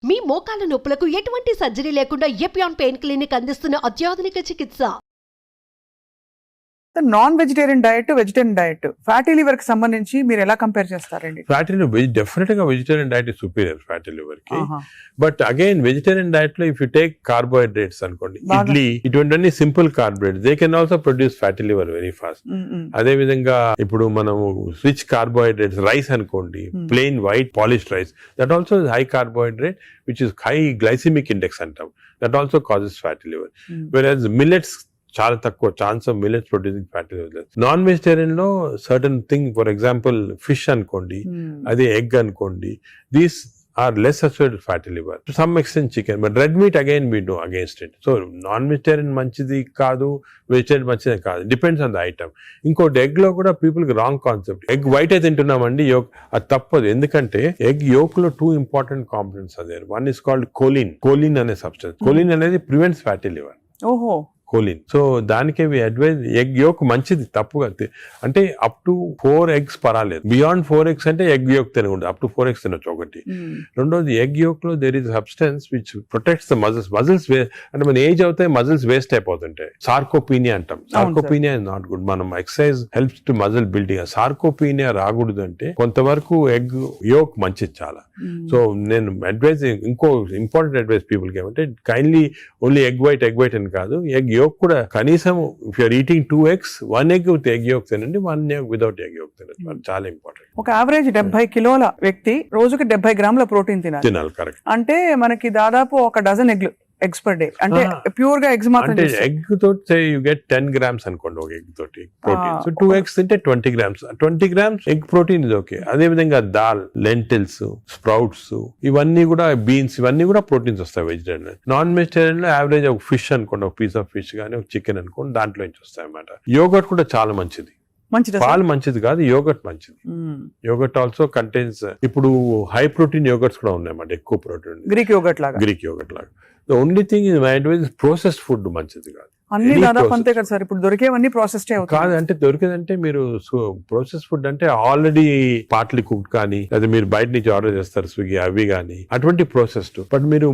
మీ మోకాల నొప్పులకు ఎటువంటి సర్జరీ లేకుండా ఎపియాన్ పెయిన్ క్లినిక్ అందిస్తున్న అత్యాధునిక చికిత్స. Non vegetarian diet, vegetarian diet, fatty liver కి సంబంధించి మీరు ఎలా కంపేర్ చేస్తారండి? ఫ్యాటీ లివర్ డెఫినెట్ గా vegetarian diet is superior fatty liver కి. బట్ అగైన్ వెజిటేరియన్ డైట్ లో ఇఫ్ యూ టేక్ కార్బోహైడ్రేట్స్ అనుకోండి, ఇడ్లీ ఇటువంటి simple carbohydrates they can also produce fatty liver very fast. అదే విధంగా ఇప్పుడు మనము రిచ్ కార్బోహైడ్రేట్స్ రైస్ అనుకోండి, plain white polished rice, that also high carbohydrate which is high glycemic index అంటాం, that also causes fatty liver. Whereas millets చాలా తక్కువ chance of millets producing fatty liver. Non vegetarian లో certain thing, for example fish అనుకోండి, అదే egg అనుకోండి, these are less associated fatty liver. To some extent chicken, but red meat again we know against it. So non-vegetarian manchidi kaadu, vegetarian manchidi kaadu. Depends on the item. Inkoti egg lo kuda people ki wrong concept. Egg white అయితే తింటున్నామండి, yolk అది తప్పదు. ఎందుకంటే egg yolk లో two important components are there. One is called choline. Choline అనే substance. Choline అనేది prevents fatty liver. ఓహో, choline. So దానికే advise egg yolk మంచిది, తప్పుగా అంటే అప్ టు 4 eggs పర్వాలేదు. బియాండ్ 4 eggs అంటే ఎగ్ యోక్ తినకూడదు, అప్ టు 4 eggs తినొచ్చు ఒకటి. రెండోది ఎగ్ యోక్ లో there is substance which protects the muscles. అంటే మన ఏజ్ అవుతాయి మజిల్స్ వేస్ట్ అయిపోతుంటాయి. సార్కోపీనియా అంటాం. Sarcopenia is not good. మనం exercise helps to muscle building. Sarcopenia రాకూడదు అంటే కొంతవరకు ఎగ్ యోక్ మంచిది చాలా. సో నేను అడ్వైజ్, ఇంకో ఇంపార్టెంట్ అడ్వైజ్ పీపుల్ కి ఏమంటే కైండ్లీ ఓన్లీ ఎగ్ వైట్ అని కాదు, ఎగ్ యోక్ కూడా కనీసం if you're eating 2 eggs, 1 egg with egg yolk తినండి, 1 egg వితౌట్ ఎగ్ యోక్ తినండి. చాలా ఇంపార్టెంట్. ఒక యావరేజ్ 70 కిలోల వ్యక్తి రోజుకి 70 గ్రాముల ప్రోటీన్ తినాలి. కరెక్ట్. అంటే మనకి దాదాపు ఒక డజన్ ఎగ్స్ పర్ డే. అంటే ప్యూర్ గా ఎగ్స్ మాత్రం. ఎగ్ తోటి యూ గెట్ 10 grams అనుకోండి ఒక ఎగ్ తోటి ప్రోటీన్. సో 2 eggs తింటే 20 grams. 20 grams ఎగ్ ప్రోటీన్ ఇది ఓకే. అదే విధంగా దాల్, లెంటిల్స్, స్ప్రౌట్స్, ఇవన్నీ కూడా బీన్స్, ఇవన్నీ కూడా ప్రోటీన్స్ వస్తాయి వెజిటేరియన్. నాన్ వెజిటేరియన్ లో యావరేజ్ ఒక ఫిష్ అనుకోండి, ఒక పీస్ ఆఫ్ ఫిష్ కానీ ఒక చికెన్ అనుకోండి, దాంట్లో నుంచి వస్తాయి అన్నమాట. యోగర్ట్ కూడా చాలా మంచిది. పాలు మంచిది కాదు, యోగర్ట్ మంచిది. యోగర్ట్ ఆల్సో కంటైన్స్, ఇప్పుడు హై ప్రోటీన్ యోగర్ట్స్ కూడా ఉన్నాయన్నమాట, ఎక్కువ ప్రోటీన్. గ్రీక్ యోగర్ట్ లాగా. The only thing is my advice is processed food మంచిది కాదు. అన్ని దాదాపు అంతే కదా సార్, ఇప్పుడు దొరికేవన్నీ ప్రాసెస్డ్ కాదు. అంటే దొరికేదంటే మీరు ప్రాసెస్ ఫుడ్ అంటే ఆల్రెడీ పార్ట్లీ కుక్డ్ కానీ, లేదా మీరు బయట నుంచి ఆర్డర్ చేస్తారు స్విగ్గీ అవి కానీ, అటువంటి ప్రాసెస్డ్. బట్ మీరు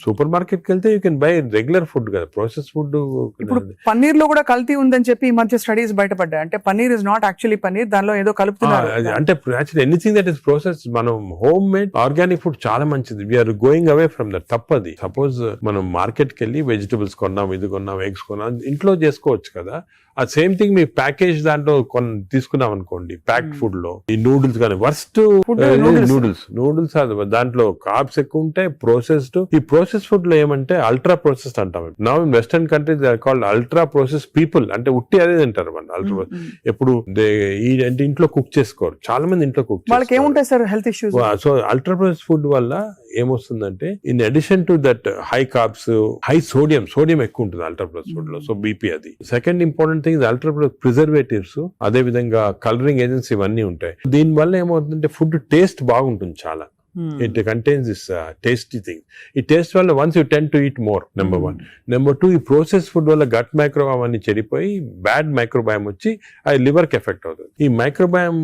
సూపర్ మార్కెట్ కి వెళ్తే you can buy regular food కదా. Process food. ఇప్పుడు పన్నీర్ లో కూడా కల్తీ ఉందని చెప్పి ఈ మధ్య స్టడీస్ బయటపడ్డాయి. అంటే paneer is not actually paneer, దానిలో ఏదో కలుపుతున్నారు. అంటే actually anything that is process, మనం హోమ్ మేడ్ ఆర్గానిక్ ఫుడ్ చాలా మంచిది. We are going away from that. తప్పది. సపోజ్ మనం మార్కెట్ కి వెళ్ళి వెజిటబుల్స్ కొన్నాం, ఇది కొన్నాం, ఎగ్స్ కొన్నాం, ఇంట్లో చేసుకోవచ్చు కదా. ఆ సేమ్ థింగ్ మీ ప్యాకేజ్ దాంట్లో తీసుకున్నాం అనుకోండి, ప్యాక్డ్ ఫుడ్ లో ఈ నూడిల్స్ కానీ, వర్స్ట్ నూడిల్స్ దాంట్లో కార్బ్స్ ఎక్కువ ఉంటాయి, ప్రాసెస్డ్. ఈ ప్రాసెస్ ఫుడ్ లో ఏమంటే అల్ట్రా ప్రాసెస్డ్ అంటాం. Now in western countries they are called ultra process people. అంటే ఉట్టి అదే తింటారు మన అల్ట్రా. ఎప్పుడు అంటే ఇంట్లో కుక్ చేసుకోరు చాలా మంది, ఇంట్లో కుక్ వాళ్ళకి ఏముంటాయి sir health issues. So ultra process food వల్ల ఏమొస్తుందంటే, in addition to that high carbs, high sodium ఎక్కువ ఉంటుంది అల్ట్రా ప్రాసెస్ ఫుడ్ లో. సో బీపీ అది. Second important thing ultra preservatives, అదే విధంగా కలరింగ్ ఏజెంట్స్ ఇవన్నీ ఉంటాయి. దీని వల్ల ఏమవుతుందంటే ఫుడ్ టేస్ట్ బాగుంటుంది చాలా. It contains this tasty thing. ఈ టేస్ట్ వల్ల once you tend to eat more, number 1. Number 2, ఈ ప్రాసెస్ ఫుడ్ వల్ల గట్ మైక్రోబయామ్ అన్ని చెడిపోయి బ్యాడ్ మైక్రోబయామ్ వచ్చి అది లివర్ కి ఎఫెక్ట్ అవుతుంది. ఈ మైక్రోబయామ్,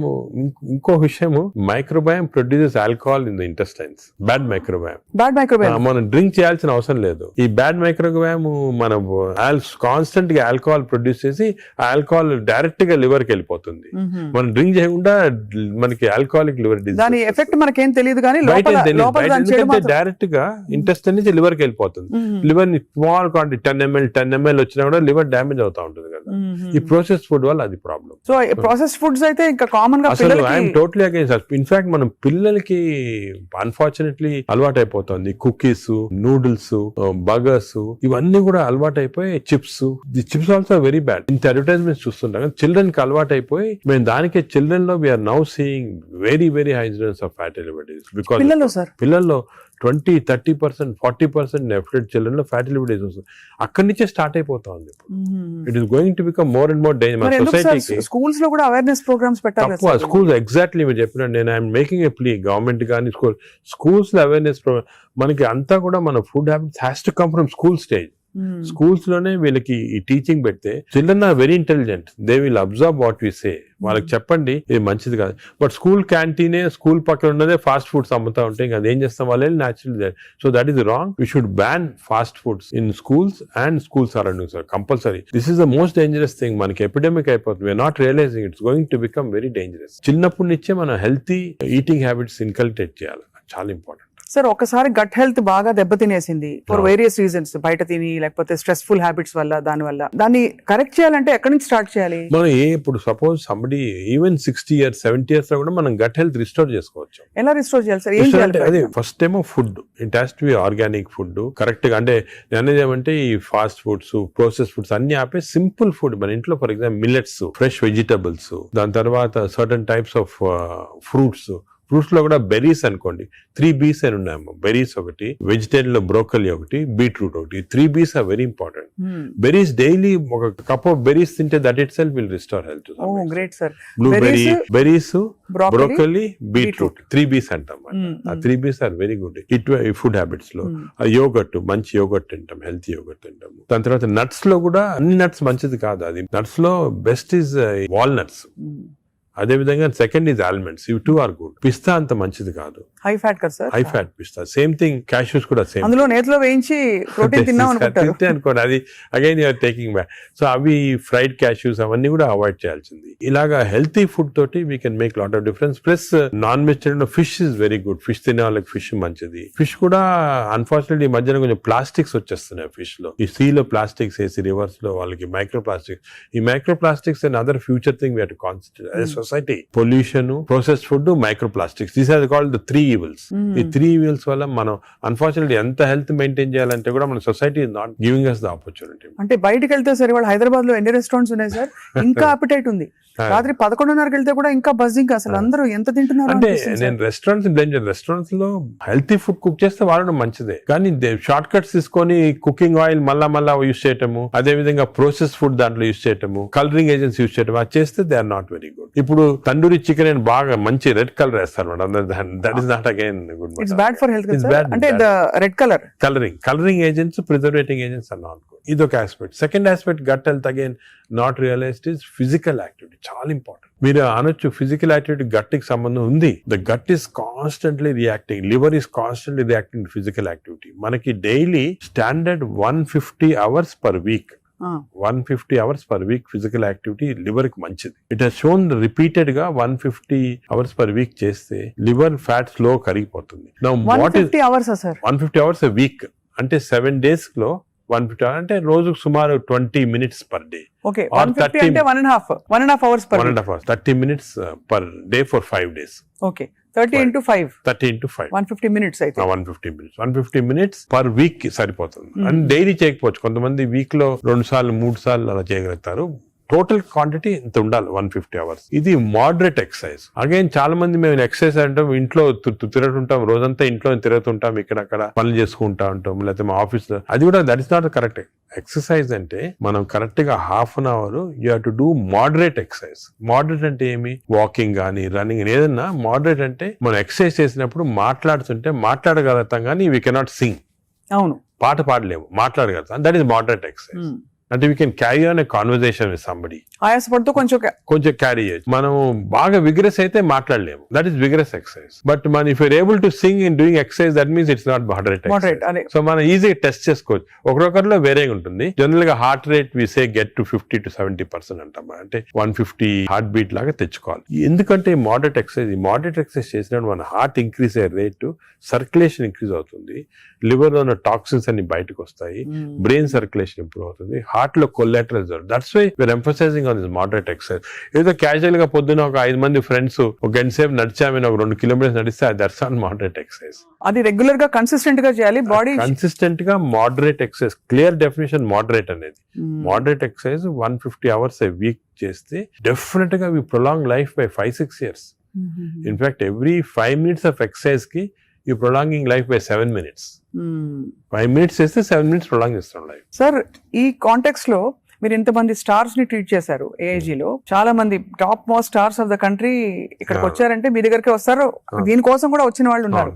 ఇంకో విషయము, microbiome produces alcohol in the intestines. Bad microbiome మనం డ్రింక్ చేయాల్సిన అవసరం లేదు. ఈ బ్యాడ్ మైక్రోబయామ్ మనం కాన్స్టెంట్ గా ఆల్కహాల్ ప్రొడ్యూస్ చేసి ఆ ఆల్కహాల్ డైరెక్ట్ గా లివర్ కి వెళ్ళిపోతుంది. మనం డ్రింక్ చేయకుండా మనకి ఆల్కహాలిక్ లివర్ డిసీజ్. దాని ఎఫెక్ట్ మనకేం తెలియదు కానీ డైరెక్ట్ గా ఇంటెస్టైన్ నుంచి లివర్ కి వెళ్ళిపోతుంది. లివర్ ని స్మాల్ క్వాంటిటీ 10 ml వచ్చినా కూడా లివర్ డ్యామేజ్ అవుతా ఉంటుంది కదా. ఈ ప్రాసెస్ ఫుడ్ వల్ల అది ప్రాబ్లం. సో ప్రాసెస్ ఫుడ్స్ అయితే ఇంకా కామన్ గా ఐఎమ్ టోటలీ అగైన్స్. ఇన్ఫాక్ట్ మనం పిల్లలకి అన్ఫార్చునేట్లీ అలవాటు అయిపోతుంది. కుకీస్, నూడిల్స్, బర్గర్స్, ఇవన్నీ కూడా అలవాటు అయిపోయి, chips. The chips also very bad. ఇంత అడ్వర్టైజ్మెంట్స్ చూస్తుంటాం. చిల్డ్రన్ కి అలవాటు అయిపోయి మేము దానికి చిల్డ్రన్ లో we are now seeing very high incidence of fatty liver disease. పిల్లల్లో 20-30%, 40% డెఫినెట్ చిల్డ్రన్ లో ఫ్యాటీ లివర్ డిసీజ్ వస్తుంది. అక్కడి నుంచే స్టార్ట్ అయిపోతా ఉంది. It is going to become more and more danger. సొసైటీకి స్కూల్స్ లో కూడా అవేర్నెస్ ప్రోగ్రామ్స్ పెట్టాలి. స్కూల్స్ ఎగ్జాక్ట్లీ మీరు చెప్పినట్టు నేను I'm making a plea, government కానీ స్కూల్స్ లో అవేర్నెస్ ప్రోగ్రామ్. మనకి అంతా కూడా మన food habits has to come from school stage. Schools లోనే వీళ్ళకి ఈ టీచింగ్ పెడితే children are very intelligent, they will observe what we say. వాళ్ళకి చెప్పండి ఇది మంచిది కాదు. బట్ స్కూల్ క్యాంటీనే, స్కూల్ పక్కన ఉన్నదే ఫాస్ట్ ఫుడ్స్ అమ్ముతా ఉంటే ఇంకా అదేం చేస్తాం వాళ్ళు natural. So that is wrong. We should ban fast foods in schools and school surroundings compulsory. This is the most dangerous thing. మనకి ఎపిడమిక్ అయిపోతుంది. We are not realising it's going to become very dangerous. చిన్నప్పటి నుంచే మనం healthy eating habits inculcate చేయాలి. చాలా important. Sir ఒకసారి gut health బాగా దెబ్బతినేసింది ఫర్ వేరియస్ రీజన్స్, బయట తిని లేకపోతే స్ట్రెస్ఫుల్ హ్యాబిట్స్ వల్ల, దాన్ని కరెక్ట్ చేయాలంటే ఎక్కడి నుంచి స్టార్ట్ చేయాలి? మనం ఇప్పుడు suppose somebody even 60 years 70 years లో కూడా మనం గట్ హెల్త్ రిస్టోర్ చేసుకోవచ్చు. ఎలా రిస్టోర్ చేయాలి సార్? ఏం చేయాలి? అదే ఫస్ట్ ఏమో food, it has to be organic food correct గా. అంటే అనేది ఏమంటే ఈ ఫాస్ట్ ఫుడ్స్, ప్రాసెస్ ఫుడ్స్ అన్ని ఆపే సింపుల్ ఫుడ్ మన ఇంట్లో, for example millets, fresh vegetables, దాని తర్వాత సర్టన్ టైప్స్ ఆఫ్ ఫ్రూట్స్ లో కూడా బెర్రీస్ అనుకోండి, 3 B's అని ఉన్నాయమ్మా. బెర్రీస్ ఒకటి, వెజిటేరియన్ లో బ్రోకలీ ఒకటి, బీట్రూట్ ఒకటి. 3 B's are very important. Berries daily ఒక కప్ ఆఫ్ బెర్రీస్ తింటే that itself will restore health. Great sir. Blueberry, berries, broccoli, beetroot, 3 B's అంటాం. ఆ 3 B's are very good food habits లో. Yogurt, మంచి yogurt తింటాం, healthy yogurt తింటాం. దాని తర్వాత నట్స్ లో కూడా అన్ని నట్స్ మంచిది కాదు. అది నట్స్ లో బెస్ట్ ఈజ్ వాల్నట్స్. అదే విధంగా సెకండ్ ఇస్ ఆల్మండ్స్. ఇవి 2 ఆర్ గుడ్. పిస్తా అంత మంచిది కాదు, హై ఫ్యాట్ కదా సార్. హై ఫ్యాట్ పిస్తా. సేమ్ థింగ్ క్యాష్యూస్ కూడా సేమ్. అందులో నేతిలో వేయించి ప్రోటీన్ తిన్నాం అనుకోండి, అది again you're taking back. So అవి ఫ్రైడ్ క్యాష్యూస్ అవన్నీ కూడా అవాయిడ్ చేయాల్సింది. ఇలాగా హెల్తీ ఫుడ్ తోటి we can make lot of difference. Plus non vegetarian fish is very good. Fish తినే వాళ్ళకి ఫిష్ మంచిది. ఫిష్ కూడా అన్ఫార్చునేట్లీ ఈ మధ్యన కొంచెం ప్లాస్టిక్స్ వచ్చేస్తున్నాయి ఫిష్ లో. ఈ సీలో ప్లాస్టిక్స్ వేసి రివర్స్ లో వాళ్ళకి మైక్రో ప్లాస్టిక్స్. ఈ micro plastics and other future thing we have to concentrate as society. Pollution, processed food, micro plastics, these are called the 3 evils. ఈ 3 evils వల్ల మనం అన్ఫార్చునేట్లీ ఎంత హెల్త్ మెయింటైన్ చేయాలంటే కూడా మన society is not giving us the opportunity. అంటే బయటకు వెళ్తే సరే, వాళ్ళు హైదరాబాద్ లో ఎన్ని రెస్టారెంట్స్ ఉన్నాయి సార్, ఇంకా అపిటైట్ ఉంది. రాత్రి 11:30కి వెళ్తే కూడా ఇంకా బజ్జింగ్. అసలు అందరూ ఎంత తింటున్నారు అంటే నేను రెస్టారెంట్స్ లో హెల్తీ ఫుడ్ కుక్ చేస్తే వాడడం మంచిదే, కానీ షార్ట్ కట్స్ తీసుకొని కుకింగ్ ఆయిల్ మళ్ళా యూస్ చేయటము, అదే విధంగా ప్రాసెస్ ఫుడ్ దాంట్లో యూస్ చేయటము, కలరింగ్ ఏజెంట్స్ యూస్ చేయటం, అది చేస్తే they are not very good. ఇప్పుడు తండూరి చికెన్ అని బాగా మంచి రెడ్ కలర్ వేస్తారు madam. That is not again good. It's bad for health. అంటే red colouring agents, preserving agents are not good. ఇదొక aspect. Second aspect gut health again not realised is physical activity. చాలా important. మీరు అనొచ్చు physical activity gut కి సంబంధం ఉంది. The gut is constantly reacting, liver is constantly reacting to physical activity. మనకి daily standard 150 hours per week, 150 hours per week physical activity liver కి మంచిది. It has shown repeated గా 150 hours per వీక్ చేస్తే liver fat slow కరిగిపోతుంది. 150 hours sir? 150 hours a week అంటే 7 days లో 150 hours అంటే రోజుకు సుమారు 20 minutes పర్ డే. ఓకే, 150 అంటే 1.5 hours per 1.5 hours, 30 minutes per day for 5 days. Okay, 30 into 5 150 minutes అయితే 150 minutes పర్ వీక్ సరిపోతుంది. అండ్ డైలీ చేయకపోవచ్చు, కొంతమంది వీక్ లో 2 సార్లు 3 సార్లు అలా చేయగలుగుతారు. టోటల్ క్వాంటిటీ ఇంత ఉండాలి 150 hours. ఇది మోడరేట్ ఎక్సర్సైజ్. అగైన్ చాలా మంది మేము ఎక్సర్సైజ్ అంటాం, ఇంట్లో తిరుగుతుంటాం, రోజంతా ఇంట్లో తిరుగుతుంటాం, ఇక్కడక్కడ పనులు చేసుకుంటా ఉంటాం, లేకపోతే మా ఆఫీస్ లో. అది కూడా that is not correct. Exercise అంటే మనం కరెక్ట్ గా ½ an hour you have to do moderate exercise. Moderate అంటే ఏమి? వాకింగ్ కానీ రన్నింగ్, ఏదన్నా మోడరేట్ అంటే మనం ఎక్సర్సైజ్ చేసినప్పుడు మాట్లాడుతుంటే మాట్లాడగలుగుతాం కానీ వీ కెనాట్ సింగ్. అవును, పాట పాడలేము, మాట్లాడగలుగుతాం. That is moderate exercise. అంటే we can carry on a conversation with somebody. ఆయాసపడుతూ కొంచెం క్యారీ చేయొచ్చు. మనం బాగా విగ్రెస్ అయితే మాట్లాడలేము, that is vigorous exercise. But మన if your able to sing in doing exercise, that means it's not moderate. So మనం ఈజీగా టెస్ట్ చేసుకోవచ్చు. ఒకరొకరిలో వేరేగా ఉంటుంది. జనరల్ గా heart rate we say get to 50 to 70% అంటాం. అంటే 150 హార్ట్ బీట్ లాగా తెచ్చుకోవాలి. ఎందుకంటే మోడరేట్ ఎక్సర్సైజ్ చేసినప్పుడు మన హార్ట్ ఇంక్రీజ్ అయ్యే రేటు, సర్క్యులేషన్ ఇంక్రీజ్ అవుతుంది, లివర్ లో ఉన్న టాక్సిన్స్ అన్ని బయటకు వస్తాయి, బ్రెయిన్ సర్క్యులేషన్ ఇంప్రూవ్ అవుతుంది, హార్ట్ లో collateral result. That's why we are emphasising on this moderate exercise. ఏదో క్యాజువల్ గా పొద్దున ఒక 5 మంది ఫ్రెండ్స్ ఒక గంట సేపు నడిచామని ఒక 2 kilometers నడిస్తే దట్స్ ఆన్ మోడరేట్ ఎక్సర్సైజ్. అది రెగ్యులర్ గా కన్సిస్టెంట్ గా చేయాలి. బాడీ కన్సిస్టెంట్ గా moderate exercise. Clear definition moderate అనేది. Moderate exercise 150 hours a week చేస్తే డెఫినెట్ గా we prolong life by 5-6 years. In fact every 5 minutes of exercise కి you prolonging life by 7 minutes. 5 minutes చేస్తే 7 minutes prolong చేస్తాం life. Sir, ఈ context లో మీరు ఇంతమంది స్టార్స్ ని ట్రీట్ చేశారు. AIG లో చాలా మంది top most stars of the country ఇక్కడికి వచ్చారంటే మీ దగ్గరికి వస్తారు. దీనికోసం కూడా వచ్చిన వాళ్ళు ఉన్నారు.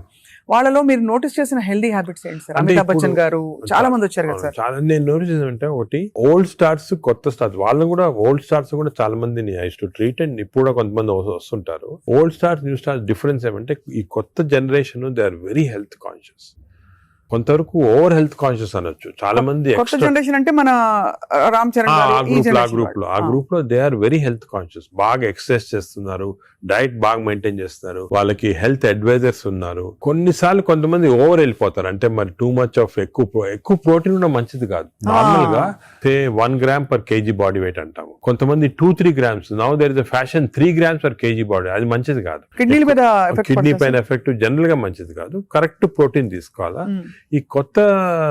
వాళ్ళలో మీరు నోటీస్ చేసిన హెల్దీ హ్యాబిట్స్ ఏంటి సార్? అంటే అమితాబ్ ఇప్పుడు- బచ్చన్ గారు చాలా మంది వచ్చారు కదా సార్. చాలా నేను నోటీస్ చేసానంటే ఒకటి ఓల్డ్ స్టార్స్, కొత్త స్టార్స్, వాళ్ళని కూడా ఓల్డ్ స్టార్స్ కూడా చాలా మందిని ఐ టు ట్రీట్ అండ్ ఇప్పుడు కూడా కొంతమంది వస్తుంటారు. Old stars, new stars difference ఏమంటే ఈ కొత్త generation they are very health conscious. కొంతవరకు ఓవర్ హెల్త్ కాన్షియస్ అనొచ్చు. చాలా మంది కొత్త జనరేషన్ అంటే మన రామ్ చరణ్ గారు, ఈ generation ఆ గ్రూప్ లో they are very health conscious. బాగా ఎక్సర్సైజ్ చేస్తున్నారు, డైట్ బాగా మెయింటైన్ చేస్తున్నారు, వాళ్ళకి హెల్త్ అడ్వైజర్స్ ఉన్నారు. కొన్నిసార్లు కొంతమంది ఓవర్ వెళ్ళిపోతారు, అంటే మరి టూ మచ్ ఆఫ్ ఎక్కువ ప్రోటీన్ కూడా మంచిది కాదు. నార్మల్ గా 1 gram per KG body weight అంటాము. కొంతమంది 2-3 grams. Now there is a fashion 3 grams per KG body. అది మంచిది కాదు. కిడ్నీల మీద effect కిడ్నీ పడుతుందా పైన ఎఫెక్ట్ జనరల్ గా మంచిది కాదు. కరెక్ట్ ప్రోటీన్ తీసుకోవాలా. ఈ కొత్త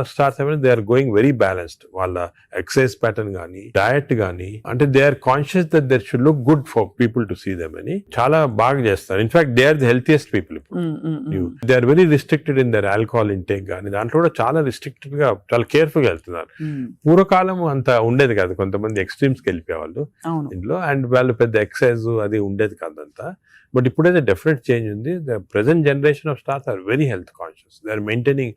స్టార్స్ ఏమైనా they are going very balanced. వాళ్ళ ఎక్సర్సైజ్ ప్యాటర్న్ గానీ, డయట్ గానీ, అంటే they are conscious that there should look good for people to see them అని చాలా బాగా చేస్తారు. In fact they are the healthiest people ఇప్పుడు. They are very restricted in their alcohol intake గానీ, దాంట్లో కూడా చాలా రిస్ట్రిక్టెడ్ గా చాలా కేర్ఫుల్ గా వెళ్తున్నారు. పూర్వకాలం అంత ఉండేది కాదు, కొంతమంది ఎక్స్ట్రీమ్స్ కి వెళ్ళిపోయేవాళ్ళు ఇంట్లో, అండ్ వాళ్ళు పెద్ద ఎక్సర్సైజ్ అది ఉండేది కాదంతా. బట్ ఇప్పుడైతే డెఫినెట్ చేంజ్ ఉంది. The present generation of stars are very health conscious. They are maintaining,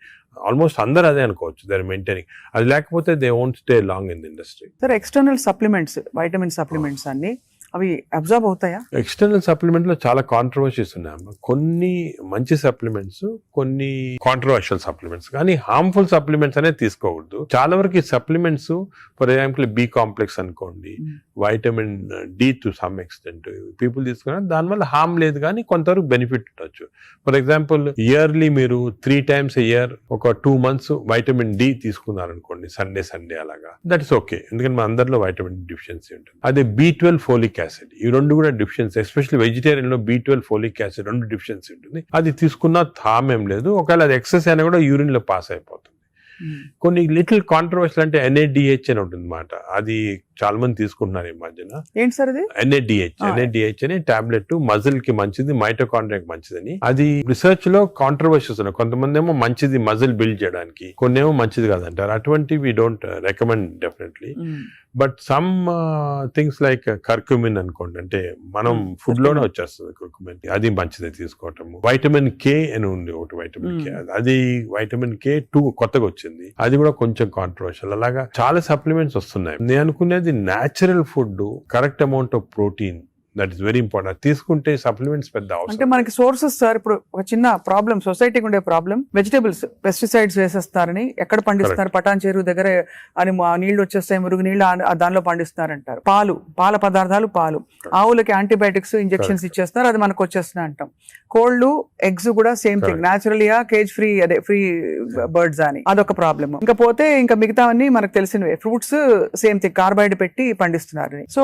almost అందరూ అదే అనుకోవచ్చు, దే ఆర్ మెయింటైనింగ్. అది లేకపోతే they won't stay long in the industry. Sir external supplements, vitamin supplements అన్ని అవి observe అవుతాయా? External supplement లో చాలా కాంట్రవర్సీస్ ఉన్నాయి. కొన్ని మంచి సప్లిమెంట్స్, కొన్ని కాంట్రవర్షియల్ సప్లిమెంట్స్, కానీ హార్మ్ఫుల్ సప్లిమెంట్స్ అనేది తీసుకోకూడదు. చాలా వరకు ఈ supplements, for example B complex అనుకోండి, vitamin D to some extent people తీసుకున్నారు, దానివల్ల హార్మ్ లేదు కానీ కొంతవరకు బెనిఫిట్ ఉండొచ్చు. ఫర్ ఎగ్జాంపుల్ ఇయర్లీ మీరు 3 times a year ఒక 2 months వైటమిన్ డి తీసుకున్నారనుకోండి, సండే అలాగా, దట్ ఇస్ ఓకే. ఎందుకంటే మన అందరిలో వైటమిన్ డిఫిషియన్సీ ఉంటుంది. అదే B12 ఫోలిక్ యాసిడ్, ఈ రెండు కూడా డిఫిషియన్సీ, ఎస్పెషల్లీ వెజిటేరియన్ లో B12 ఫోలిక్ యాసిడ్ రెండు డిఫిషియన్సీ ఉంటుంది. అది తీసుకున్న హార్మ్ ఏం లేదు. ఒకవేళ అది ఎక్సెస్ అయినా కూడా యూరిన్ లో పాస్ అయిపోతుంది. కొన్ని లిటిల్ కాంట్రవర్షియల్ అంటే NADH అని ఉంటుంది అన్నమాట. అది చాలా మంది తీసుకుంటున్నారు ఈ మధ్యన. ఏంటి సార్ అది? NADH అని టాబ్లెట్, మజిల్ కి మంచిది, మైటోకాండ్రియాకి మంచిదని. అది రిసర్చ్ లో కాంట్రవర్షియస్ ఉన్నాయి. కొంతమంది ఏమో మంచిది మజిల్ బిల్డ్ చేయడానికి, కొన్ని ఏమో మంచిది కాదంటారు. అటువంటి we don't recommend definitely. But some things like curcumin అనుకోండి, అంటే మనం ఫుడ్ లోనే వచ్చేస్తుంది కర్క్యూమిన్, అది మంచిది తీసుకోవటము. వైటమిన్ K అని ఉంది ఒకటి, వైటమిన్ K, అది వైటమిన్ K2 కొత్తగా వచ్చింది, అది కూడా కొంచెం కాంట్రవర్షియల్. అలాగా చాలా సప్లిమెంట్స్ వస్తున్నాయి. నేను అనుకునేది natural food, correct amount of protein, that is very important. తీసుకుంటే సప్లిమెంట్స్ పెద్ద అవసరం. అంటే మనకి సోర్సెస్ సార్, ఇప్పుడు ఒక చిన్న ప్రాబ్లం, సొసైటీకి ఉండే ప్రాబ్లం, వెజిటేబుల్స్ పెస్టిసైడ్స్ వేసేస్తారని, ఎక్కడ పండిస్తున్నారు, పటాన్ చెరువు దగ్గర అని నీళ్లు వచ్చేస్తాయి, మురుగు నీళ్లు దానిలో పండిస్తున్నారంటారు. పాల పదార్థాలు, ఆవులకి యాంటీబయాటిక్స్ ఇంజెక్షన్స్ ఇచ్చేస్తున్నారు, అది మనకు వచ్చేస్తున్నాయి అంటాం. కోళ్లు, ఎగ్స్ కూడా సేమ్ థింగ్, న్యాచురల్గా కేజ్ ఫ్రీ, అదే ఫ్రీ బర్డ్స్ అని, అదొక ప్రాబ్లమ్. ఇంకా పోతే ఇంకా మిగతావన్నీ మనకు తెలిసినవే. ఫ్రూట్స్ సేమ్ థింగ్, కార్బైడ్ పెట్టి పండిస్తున్నారు. సో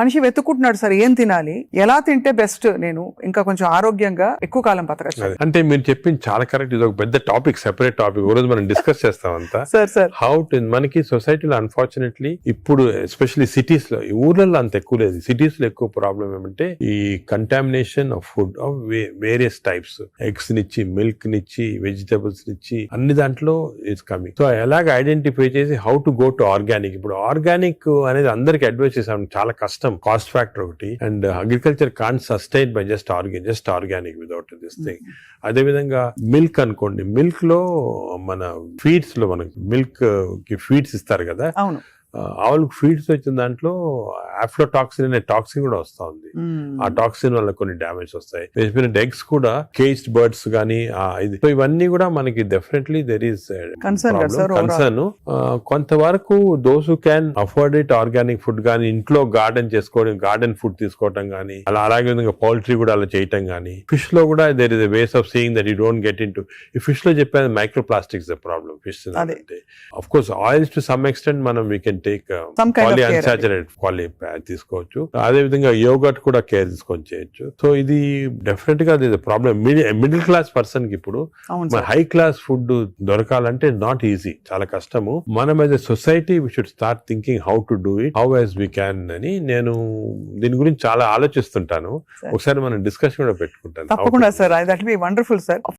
మనిషి వెతుక్కుంటున్నాడు సార్ ఏం తినాలి, ఎలా తింటే బెస్ట్, నేను ఇంకా కొంచెం ఆరోగ్యంగా ఎక్కువ కాలం బతకచ్చు. అంటే మీరు చెప్పింది చాలా కరెక్ట్. ఇది ఒక పెద్ద టాపిక్, సెపరేట్ టాపిక్, రోజు మనం డిస్కస్ చేస్తాం అంతా. సార్ హౌ టు, మనకి సొసైటీలో అన్ఫార్చునేట్లీ ఇప్పుడు ఎస్పెషల్లీ సిటీస్ లో, ఊర్లలో అంత ఎక్కువ లేదు, సిటీస్ లో ఎక్కువ ప్రాబ్లం ఏమంటే ఈ contamination of food of various types, eggs నిచ్చి, మిల్క్ నిచ్చి, వెజిటబుల్స్ నిచ్చి, అన్ని దాంట్లో ఇట్స్ కమింగ్. సో ఎలాగ ఐడెంటిఫై చేసి how to go to organic. ఇప్పుడు ఆర్గానిక్ అనేది అందరికి అడ్వైస్ చేసాం, చాలా కష్టం, కాస్ట్ ఫ్యాక్టర్ ఒకటి, and agriculture can't sustain by just organic without this thing. అదే విధంగా మిల్క్ అనుకోండి, మిల్క్ లో మన ఫీడ్స్ లో మనకి మిల్క్ కి ఫీడ్స్ ఇస్తారు కదా, అవును, ఆవులకు ఫీడ్స్ వచ్చిన దాంట్లో ఆఫ్లోటాక్సిన్ అనే టాక్సిన్ కూడా వస్తా ఉంది. ఆ టాక్సిన్ వల్ల కొన్ని డ్యామేజ్ వస్తాయి. ఎగ్స్ కూడా కేజ్డ్ బర్డ్స్ గానీ, సో ఇవన్నీ కూడా మనకి డెఫినెట్లీ దెర్ ఈస్ కన్సర్న్. కొంతవరకు those who can afford it, organic food గానీ, ఇంట్లో గార్డెన్ చేసుకోవడం, గార్డెన్ ఫుడ్ తీసుకోవటం గానీ, అలాగే విధంగా పౌల్ట్రీ కూడా అలా చేయటం గానీ. ఫిష్ లో కూడా there is a ways of seeing that you don't get in to. ఈ ఫిష్ లో చెప్పేది micro plastics the problem. Fish అంటే of course oils to some extent మనం వీ కెన్ టేక్ పాలిఅన్సాచురేటెడ్ తీసుకోవచ్చు. అదే విధంగా యోగర్ట్ కూడా కేర్ తీసుకొని చేయొచ్చు. సో ఇది డెఫినెట్ గా ప్రాబ్లం. మిడిల్ క్లాస్ పర్సన్ కి ఇప్పుడు హై క్లాస్ ఫుడ్ దొరకాలంటే నాట్ ఈజీ, చాలా కష్టము. మనం as a society we should start thinking how to do it, how as we can అని నేను దీని గురించి చాలా ఆలోచిస్తుంటాను. ఒకసారి మనం డిస్కషన్ కూడా పెట్టుకుంటాను. తప్పకుండా sir, that will be wonderful sir.